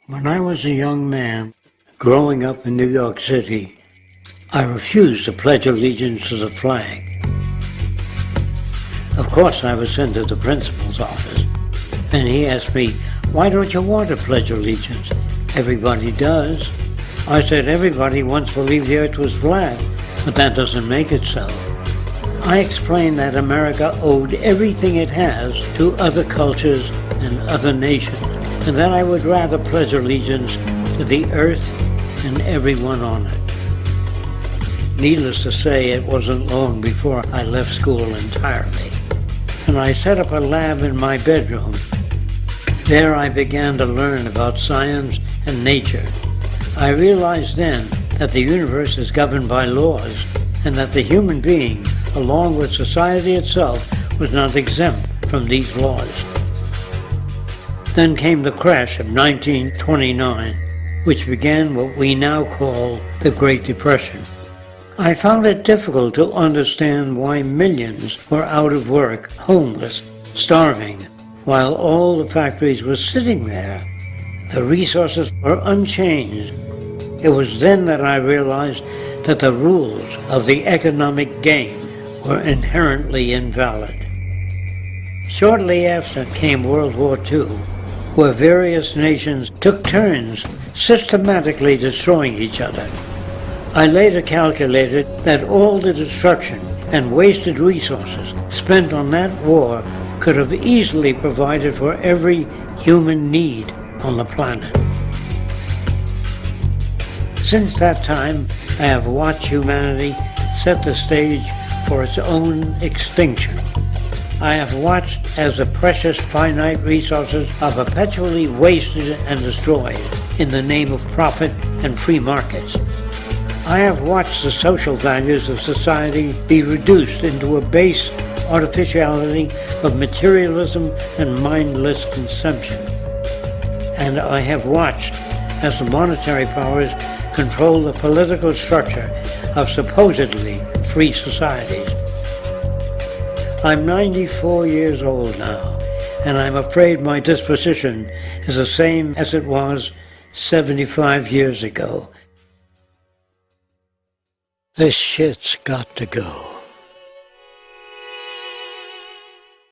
When I was a young man, growing up in New York City, I refused to pledge allegiance to the flag. Of course, I was sent to the principal's office, and he asked me, "Why don't you want to pledge allegiance? Everybody does." I said, "Everybody once believed the earth was flat, but that doesn't make it so." I explained that America owed everything it has to other cultures and other nations, and that I would rather pledge allegiance to the earth and everyone on it. Needless to say, it wasn't long before I left school entirely, and I set up a lab in my bedroom. There I began to learn about science and nature. I realized then that the universe is governed by laws, and that the human being, along with society itself, was not exempt from these laws. Then came the crash of 1929, which began what we now call the Great Depression. I found it difficult to understand why millions were out of work, homeless, starving, while all the factories were sitting there. The resources were unchanged. It was then that I realized that the rules of the economic game were inherently invalid. Shortly after came World War II, where various nations took turns systematically destroying each other. I later calculated that all the destruction and wasted resources spent on that war could have easily provided for every human need on the planet. Since that time, I have watched humanity set the stage for its own extinction. I have watched as the precious finite resources are perpetually wasted and destroyed in the name of profit and free markets. I have watched the social values of society be reduced into a base artificiality of materialism and mindless consumption. And I have watched as the monetary powers control the political structure of supposedly free societies. I'm 94 years old now, and I'm afraid my disposition is the same as it was 75 years ago. This shit's got to go.